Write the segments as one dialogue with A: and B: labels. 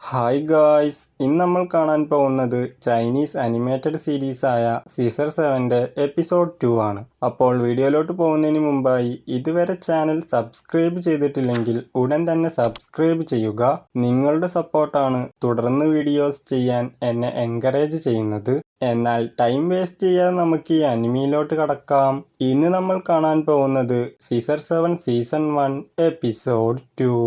A: Hi guys, ഇന്ന് നമ്മൾ കാണാൻ പോകുന്നത് ചൈനീസ് അനിമേറ്റഡ് സീരീസായ സീസർ 7ന്റെ എപ്പിസോഡ് 2 ആണ്. അപ്പോൾ വീഡിയോയിലോട്ട് പോകുന്നതിന് മുമ്പായി ഇതുവരെ ചാനൽ സബ്സ്ക്രൈബ് ചെയ്തിട്ടില്ലെങ്കിൽ ഉടൻ തന്നെ സബ്സ്ക്രൈബ് ചെയ്യുക. നിങ്ങളുടെ സപ്പോർട്ടാണ് തുടർന്ന് വീഡിയോസ് ചെയ്യാൻ എന്നെ എൻകറേജ് ചെയ്യുന്നത്. എന്നാൽ ടൈം വേസ്റ്റ് ചെയ്യാതെ നമുക്ക് ഈ അനിമിയിലോട്ട് കടക്കാം. ഇന്ന് നമ്മൾ കാണാൻ പോകുന്നത് സീസർ 7 സീസൺ 1 എപ്പിസോഡ് 2.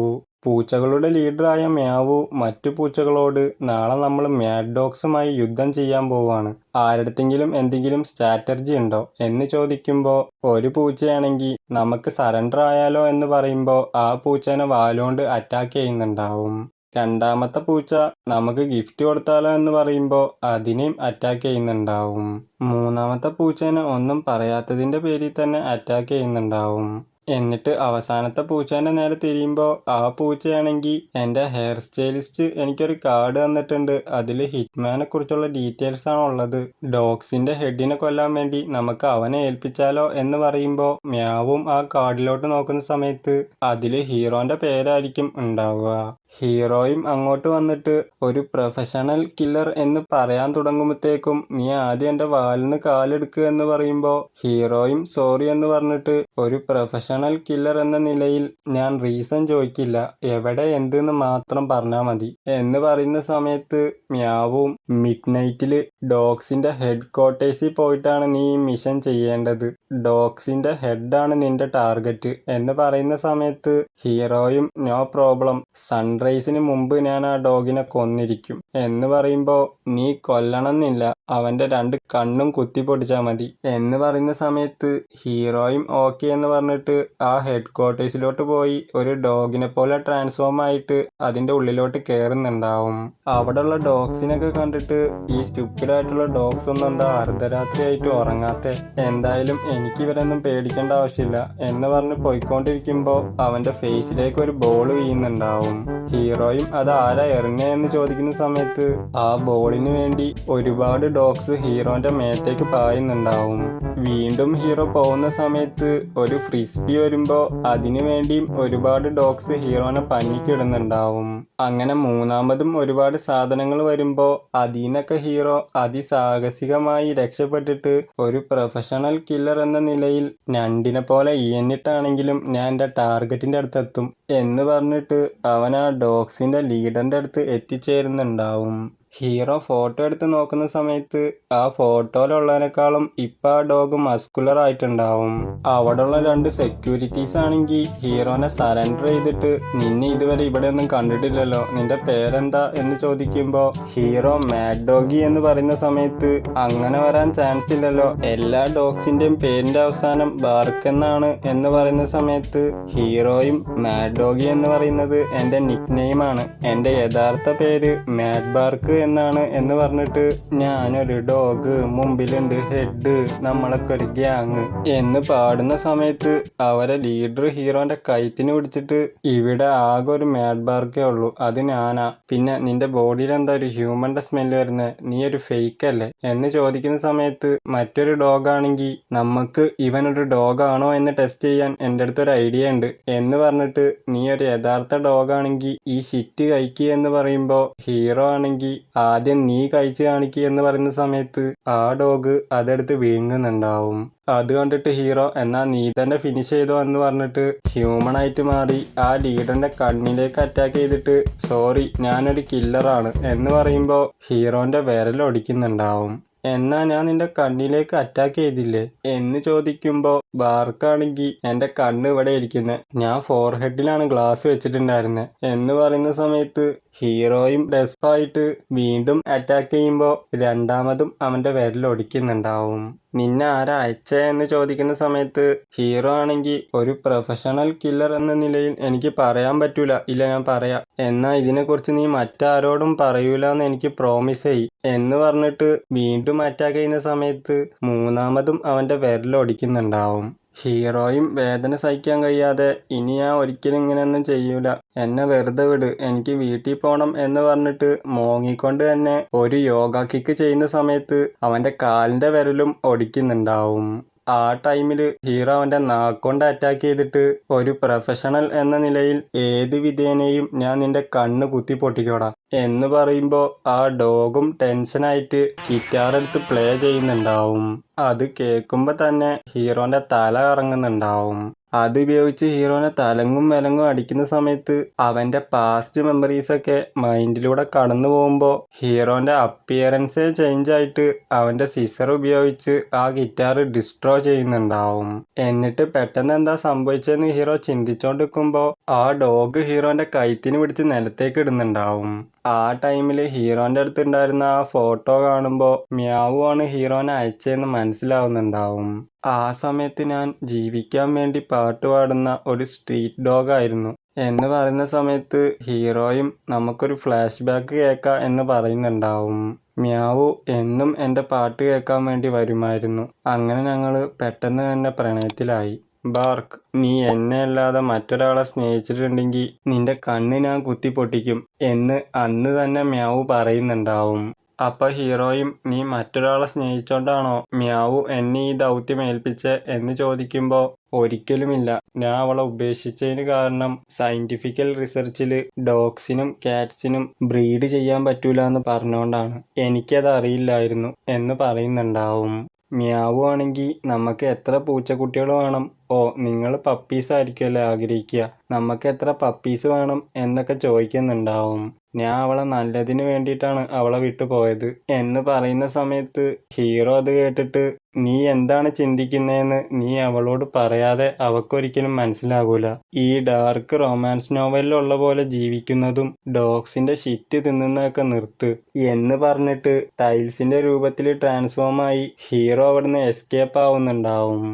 A: പൂച്ചകളുടെ ലീഡറായ മ്യാവു മറ്റു പൂച്ചകളോട് നാളെ നമ്മൾ മാഡ് ഡോഗ്സുമായി യുദ്ധം ചെയ്യാൻ പോവാണ്, ആരുടെത്തെങ്കിലും എന്തെങ്കിലും സ്ട്രാറ്റജി ഉണ്ടോ എന്ന് ചോദിക്കുമ്പോൾ ഒരു പൂച്ചയാണെങ്കിൽ നമുക്ക് സറണ്ടർ ആയാലോ എന്ന് പറയുമ്പോൾ ആ പൂച്ചേനെ വാലുകൊണ്ട് അറ്റാക്ക് ചെയ്യുന്നുണ്ടാവും. രണ്ടാമത്തെ പൂച്ച നമുക്ക് ഗിഫ്റ്റ് കൊടുത്താലോ എന്ന് പറയുമ്പോൾ അതിനെയും അറ്റാക്ക് ചെയ്യുന്നുണ്ടാവും. മൂന്നാമത്തെ പൂച്ചേനെ ഒന്നും പറയാത്തതിൻ്റെ പേരിൽ തന്നെ അറ്റാക്ക് ചെയ്യുന്നുണ്ടാവും. എന്നിട്ട് അവസാനത്തെ പൂച്ചേൻ്റെ നേരെ തിരിയുമ്പോൾ ആ പൂച്ചയാണെങ്കിൽ എൻ്റെ ഹെയർ സ്റ്റൈലിസ്റ്റ് എനിക്കൊരു കാർഡ് തന്നിട്ടുണ്ട്, അതിൽ ഹിറ്റ്മാനെ കുറിച്ചുള്ള ഡീറ്റെയിൽസ് ആണ് ഉള്ളത്. ഡോഗ്സിൻ്റെ ഹെഡിനെ കൊല്ലാൻ വേണ്ടി നമുക്ക് അവനെ ഏൽപ്പിച്ചാലോ എന്ന് പറയുമ്പോൾ മ്യാവും ആ കാർഡിലോട്ട് നോക്കുന്ന സമയത്ത് അതിൽ ഹീറോൻ്റെ പേരായിരിക്കും ഉണ്ടാവുക. ഹീറോയും അങ്ങോട്ട് വന്നിട്ട് ഒരു പ്രൊഫഷണൽ കില്ലർ എന്ന് പറയാൻ തുടങ്ങുമ്പോഴത്തേക്കും നീ ആദ്യം എൻ്റെ വാലിന് കാലെടുക്കുക എന്ന് പറയുമ്പോൾ ഹീറോയും സോറി എന്ന് പറഞ്ഞിട്ട് ഒരു പ്രൊഫഷണൽ കില്ലർ എന്ന നിലയിൽ ഞാൻ റീസൺ ചോദിക്കില്ല, എവിടെ എന്തെന്ന് മാത്രം പറഞ്ഞാൽ മതി എന്ന് പറയുന്ന സമയത്ത് മ്യാവും മിഡ് നൈറ്റിൽ ഡോഗ്സിൻ്റെ ഹെഡ് ക്വാർട്ടേഴ്സിൽ പോയിട്ടാണ് നീ ഈ മിഷൻ ചെയ്യേണ്ടത്, ഡോഗ്സിൻ്റെ ഹെഡാണ് നിന്റെ ടാർഗറ്റ് എന്ന് പറയുന്ന സമയത്ത് ഹീറോയും നോ പ്രോബ്ലം, സൺറൈസിന് മുമ്പ് ഞാൻ ആ ഡോഗിനെ കൊന്നിരിക്കും എന്ന് പറയുമ്പോൾ നീ കൊല്ലണമെന്നില്ല, അവൻ്റെ 2 കണ്ണും കുത്തി പൊടിച്ചാൽ മതി എന്ന് പറയുന്ന സമയത്ത് ഹീറോയും ഓക്കെ എന്ന് പറഞ്ഞിട്ട് ആ ഹെഡ് ക്വാർട്ടേഴ്സിലോട്ട് പോയി ഒരു ഡോഗിനെ പോലെ ട്രാൻസ്ഫോം ആയിട്ട് അതിൻ്റെ ഉള്ളിലോട്ട് കയറുന്നുണ്ടാവും. അവിടെയുള്ള ഡോഗ്സിനൊക്കെ കണ്ടിട്ട് ഈ സ്റ്റുപ്പിഡായിട്ടുള്ള ഡോഗ്സ് ഒന്നും എന്താ അർദ്ധരാത്രി ആയിട്ട് ഉറങ്ങാത്തെ, എന്തായാലും എനിക്ക് ഇവരൊന്നും പേടിക്കേണ്ട ആവശ്യമില്ല എന്ന് പറഞ്ഞ് പോയിക്കൊണ്ടിരിക്കുമ്പോൾ അവൻ്റെ ഫേസിലേക്ക് ഒരു ബോൾ വീഴുന്നുണ്ടാവും. ഹീറോയും അത് ആരാ എറിഞ്ഞ എന്ന് ചോദിക്കുന്ന സമയത്ത് ആ ബോളിന് വേണ്ടി ഒരുപാട് ഡോഗ്സ് ഹീറോന്റെ മേത്തേക്ക് പായുന്നുണ്ടാവും. വീണ്ടും ഹീറോ പോകുന്ന സമയത്ത് ഒരു ഫ്രിസ്ബി വരുമ്പോൾ അതിനു വേണ്ടിയും ഒരുപാട് ഡോഗ്സ് ഹീറോനെ പഞ്ഞിക്കിടുന്നുണ്ടാവും. അങ്ങനെ മൂന്നാമതും ഒരുപാട് സാധനങ്ങൾ വരുമ്പോൾ അതിനൊക്കെ ഹീറോ അതിസാഹസികമായി രക്ഷപ്പെട്ടിട്ട് ഒരു പ്രൊഫഷണൽ കില്ലർ എന്ന നിലയിൽ ഞണ്ടിനെ പോലെ ഇയഞ്ഞിട്ടാണെങ്കിലും ഞാൻ എൻ്റെ ടാർഗറ്റിൻ്റെ അടുത്തെത്തും എന്ന് പറഞ്ഞിട്ട് അവൻ ആ ഡോഗ്സിൻ്റെ ലീഡറിൻ്റെ അടുത്ത് എത്തിച്ചേരുന്നുണ്ടാവും. ഹീറോ ഫോട്ടോ എടുത്ത് നോക്കുന്ന സമയത്ത് ആ ഫോട്ടോയിലുള്ളതിനേക്കാളും ഇപ്പം ആ ഡോഗ് മസ്കുലർ ആയിട്ടുണ്ടാവും. അവിടെയുള്ള 2 സെക്യൂരിറ്റീസ് ആണെങ്കിൽ ഹീറോനെ സറണ്ടർ ചെയ്തിട്ട് നിന്നെ ഇതുവരെ ഇവിടെ ഒന്നും കണ്ടിട്ടില്ലല്ലോ, നിന്റെ പേരെന്താ എന്ന് ചോദിക്കുമ്പോൾ ഹീറോ മാഡ് ഡോഗി എന്ന് പറയുന്ന സമയത്ത് അങ്ങനെ വരാൻ ചാൻസ് ഇല്ലല്ലോ, എല്ലാ ഡോഗ്സിൻ്റെയും പേരിൻ്റെ അവസാനം ബാർക്ക് എന്നാണ് എന്ന് പറയുന്ന സമയത്ത് ഹീറോയും മാഡ് ഡോഗി എന്ന് പറയുന്നത് എൻ്റെ നിക് നെയിമാണ്, എൻ്റെ യഥാർത്ഥ പേര് മാഡ് ബാർക്ക് എന്നാണ് എന്ന് പറഞ്ഞിട്ട് ഞാനൊരു ഡോഗ്, മുമ്പിലുണ്ട് ഹെഡ്, നമ്മളൊക്കെ ഒരു ഗ്യാങ് എന്ന് പാടുന്ന സമയത്ത് അവരെ ലീഡർ ഹീറോന്റെ കൈത്തിന് പിടിച്ചിട്ട് ഇവിടെ ആകെ ഒരു മാഡ് ബാർക്കേ ഉള്ളൂ, അത് ഞാനാ, പിന്നെ നിന്റെ ബോഡിയിൽ എന്താ ഒരു ഹ്യൂമന്റെ സ്മെല്ല് വരുന്നത്, നീ ഒരു ഫേക്ക് അല്ലേ എന്ന് ചോദിക്കുന്ന സമയത്ത് മറ്റൊരു ഡോഗ് ആണെങ്കിൽ നമുക്ക് ഇവനൊരു ഡോഗ് ആണോ എന്ന് ടെസ്റ്റ് ചെയ്യാൻ എൻ്റെ അടുത്തൊരു ഐഡിയ ഉണ്ട് എന്ന് പറഞ്ഞിട്ട് നീ ഒരു യഥാർത്ഥ ഡോഗ് ആണെങ്കിൽ ഈ ഷിറ്റ് കഴിക്കുക എന്ന് പറയുമ്പോൾ ഹീറോ ആണെങ്കിൽ ആദ്യം നീ കഴിച്ച് കാണിക്കുക എന്ന് പറയുന്ന സമയത്ത് ആ ഡോഗ് അതെടുത്ത് വീങ്ങുന്നുണ്ടാവും. അത് കണ്ടിട്ട് ഹീറോ എന്നാ നീ തന്നെ ഫിനിഷ് ചെയ്തോ എന്ന് പറഞ്ഞിട്ട് ഹ്യൂമണായിട്ട് മാറി ആ ലീഡറിന്റെ കണ്ണിലേക്ക് അറ്റാക്ക് ചെയ്തിട്ട് സോറി ഞാനൊരു കില്ലറാണ് എന്ന് പറയുമ്പോൾ ഹീറോന്റെ വിരലൊടിക്കുന്നുണ്ടാവും. എന്നാ ഞാൻ നിന്റെ കണ്ണിലേക്ക് അറ്റാക്ക് ചെയ്തില്ലേ എന്ന് ചോദിക്കുമ്പോൾ ബാർക്കാണെങ്കിൽ എൻ്റെ കണ്ണ് ഇവിടെ ഇരിക്കുന്നത്, ഞാൻ ഫോർഹെഡിലാണ് ഗ്ലാസ് വെച്ചിട്ടുണ്ടായിരുന്നത് എന്ന് പറയുന്ന സമയത്ത് ഹീറോയും ഡെസ്പായിട്ട് വീണ്ടും അറ്റാക്ക് ചെയ്യുമ്പോൾ രണ്ടാമതും അവൻ്റെ വിരലൊടിക്കുന്നുണ്ടാവും. നിന്നെ ആരാ അയച്ചേ എന്ന് ചോദിക്കുന്ന സമയത്ത് ഹീറോ ആണെങ്കിൽ ഒരു പ്രൊഫഷണൽ കില്ലർ എന്ന നിലയിൽ എനിക്ക് പറയാൻ പറ്റൂല, ഇല്ല ഞാൻ പറയാം, എന്നാ ഇതിനെക്കുറിച്ച് നീ മറ്റാരോടും പറയൂല എന്ന് എനിക്ക് പ്രോമിസ് ചെയ് എന്ന് പറഞ്ഞിട്ട് വീണ്ടും അറ്റാക്ക് ചെയ്യുന്ന സമയത്ത് മൂന്നാമതും അവൻ്റെ വിരലൊടിക്കുന്നുണ്ടാവും. ഹീറോയും വേദന സഹിക്കാൻ കഴിയാതെ ഇനി ഞാൻ ഒരിക്കലും ഇങ്ങനെയൊന്നും ചെയ്യൂല, എന്നെ വെറുതെ വിട്, എനിക്ക് വീട്ടിൽ പോകണം എന്ന് പറഞ്ഞിട്ട് മോങ്ങിക്കൊണ്ട് തന്നെ ഒരു യോഗ കിക്ക് ചെയ്യുന്ന സമയത്ത് അവൻ്റെ കാലിൻ്റെ വിരലും ഒടിക്കുന്നുണ്ടാവും. ആ ടൈമിൽ ഹീറോ അവൻ്റെ നാക്കൊണ്ട് അറ്റാക്ക് ചെയ്തിട്ട് ഒരു പ്രൊഫഷണൽ എന്ന നിലയിൽ ഏത് വിധേനയും ഞാൻ നിന്റെ കണ്ണ് കുത്തി പൊട്ടിക്കോടാ എന്ന് പറയുമ്പോൾ ആ ഡോഗും ടെൻഷനായിട്ട് ഗിറ്റാർ എടുത്ത് പ്ലേ ചെയ്യുന്നുണ്ടാവും. അത് കേൾക്കുമ്പോൾ തന്നെ ഹീറോന്റെ തല കറങ്ങുന്നുണ്ടാവും. അതുപയോഗിച്ച് ഹീറോനെ തലങ്ങും വിലങ്ങും അടിക്കുന്ന സമയത്ത് അവന്റെ പാസ്റ്റ് മെമ്മറീസൊക്കെ മൈൻഡിലൂടെ കടന്നു പോകുമ്പോൾ ഹീറോന്റെ അപ്പിയറൻസേ ചേഞ്ച് ആയിട്ട് അവന്റെ സിസർ ഉപയോഗിച്ച് ആ ഗിറ്റാർ ഡിസ്ട്രോ ചെയ്യുന്നുണ്ടാവും. എന്നിട്ട് പെട്ടെന്ന് എന്താ സംഭവിച്ചതെന്ന് ഹീറോ ചിന്തിച്ചോണ്ടിരിക്കുമ്പോൾ ആ ഡോഗ് ഹീറോന്റെ കൈത്തിന് പിടിച്ച് നിലത്തേക്ക് ഇടുന്നുണ്ടാവും. ആ ടൈമിൽ ഹീറോന്റെ അടുത്ത് ഉണ്ടായിരുന്ന ആ ഫോട്ടോ കാണുമ്പോൾ മ്യാവു ആണ് ഹീറോനെ അയച്ചതെന്ന് മനസ്സിലാവുന്നുണ്ടാവും. ആ സമയത്ത് ഞാൻ ജീവിക്കാൻ വേണ്ടി പാട്ട് പാടുന്ന ഒരു സ്ട്രീറ്റ് ഡോഗ് ആയിരുന്നു എന്ന് പറയുന്ന സമയത്ത് ഹീറോയും നമുക്കൊരു ഫ്ലാഷ് ബാക്ക് കേൾക്കാം എന്ന് പറയുന്നുണ്ടാവും. മ്യാവു എന്നും എൻ്റെ പാട്ട് കേൾക്കാൻ വേണ്ടി വരുമായിരുന്നു. അങ്ങനെ ഞങ്ങൾ പെട്ടെന്ന് തന്നെ പ്രണയത്തിലായി. ബാർക്ക്, നീ എന്നെ അല്ലാതെ മറ്റൊരാളെ സ്നേഹിച്ചിട്ടുണ്ടെങ്കിൽ നിന്റെ കണ്ണ് ഞാൻ കുത്തി പൊട്ടിക്കും എന്ന് അന്ന് തന്നെ മ്യാവു പറയുന്നുണ്ടാവും. അപ്പൊ ഹീറോയും നീ മറ്റൊരാളെ സ്നേഹിച്ചോണ്ടാണോ മ്യാവു എന്നെ ഈ ദൗത്യം ഏൽപ്പിച്ചേ എന്ന് ചോദിക്കുമ്പോൾ ഒരിക്കലുമില്ല, ഞാൻ അവളെ ഉപേക്ഷിച്ചതിന് കാരണം സയന്റിഫിക്കൽ റിസർച്ചിൽ ഡോഗ്സിനും കാറ്റ്സിനും ബ്രീഡ് ചെയ്യാൻ പറ്റൂല എന്ന് പറഞ്ഞുകൊണ്ടാണ്. എനിക്കത് അറിയില്ലായിരുന്നു എന്ന് പറയുന്നുണ്ടാവും. മ്യാവു ആണെങ്കിൽ നമുക്ക് എത്ര പൂച്ചക്കുട്ടികൾ വേണം, ഓ നിങ്ങൾ പപ്പീസ് ആയിരിക്കുമല്ലേ ആഗ്രഹിക്കുക, നമുക്ക് എത്ര പപ്പീസ് വേണം എന്നൊക്കെ ചോദിക്കുന്നുണ്ടാവും. ഞാൻ അവളെ നല്ലതിന് വേണ്ടിയിട്ടാണ് അവളെ വിട്ടു പോയത് എന്ന് പറയുന്ന സമയത്ത് ഹീറോ അത് കേട്ടിട്ട് നീ എന്താണ് ചിന്തിക്കുന്നതെന്ന് നീ അവളോട് പറയാതെ അവക്കൊരിക്കലും മനസ്സിലാകൂല. ഈ ഡാർക്ക് റൊമാൻസ് നോവലിലുള്ള പോലെ ജീവിക്കുന്നതും ഡോഗ്സിന്റെ ഷിറ്റ് തിന്നുന്നതൊക്കെ നിർത്ത് എന്ന് പറഞ്ഞിട്ട് ടൈൽസിന്റെ രൂപത്തിൽ ട്രാൻസ്ഫോം ആയി ഹീറോ അവിടുന്ന് എസ്കേപ്പ് ആവുന്നുണ്ടാവും.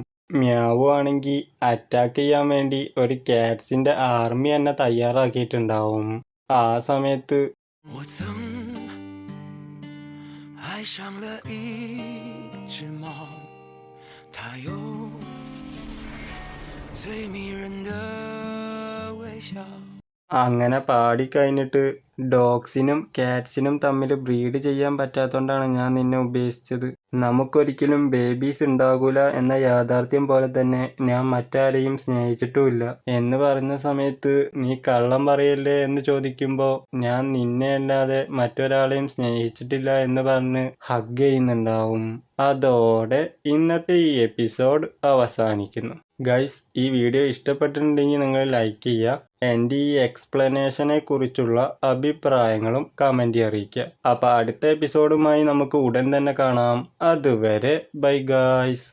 A: മ്യാവു ആണെങ്കിൽ അറ്റാക്ക് ചെയ്യാൻ വേണ്ടി ഒരു കാറ്റ്സിന്റെ ആർമി തന്നെ തയ്യാറാക്കിയിട്ടുണ്ടാവും. ആ സമയത്ത്
B: 我曾爱上了一只猫，它有最迷人的微笑。
A: അങ്ങനെ പാടിക്കഴിഞ്ഞിട്ട് ഡോഗ്സിനും കാറ്റ്സിനും തമ്മിൽ ബ്രീഡ് ചെയ്യാൻ പറ്റാത്തതുകൊണ്ടാണ് ഞാൻ നിന്നെ ഉപേക്ഷിച്ചത്. നമുക്കൊരിക്കലും ബേബീസ് ഉണ്ടാകൂല എന്ന യാഥാർത്ഥ്യം പോലെ തന്നെ ഞാൻ മറ്റാരെയും സ്നേഹിച്ചിട്ടുമില്ല എന്ന് പറയുന്ന സമയത്ത് നീ കള്ളം പറയല്ലേ എന്ന് ചോദിക്കുമ്പോൾ ഞാൻ നിന്നെ അല്ലാതെ മറ്റൊരാളെയും സ്നേഹിച്ചിട്ടില്ല എന്ന് പറഞ്ഞ് ഹഗ് ചെയ്യുന്നുണ്ടാവും. അതോടെ ഇന്നത്തെ ഈ എപ്പിസോഡ് അവസാനിക്കുന്നു. ഗൈസ്, ഈ വീഡിയോ ഇഷ്ടപ്പെട്ടിട്ടുണ്ടെങ്കിൽ നിങ്ങൾ ലൈക്ക് ചെയ്യുക. എൻ്റെ ഈ എക്സ്പ്ലനേഷനെ കുറിച്ചുള്ള അഭിപ്രായങ്ങളും കമൻറ്റ് അറിയിക്കുക. അപ്പോൾ അടുത്ത എപ്പിസോഡുമായി നമുക്ക് ഉടൻ തന്നെ കാണാം. അതുവരെ ബൈ ഗൈസ്.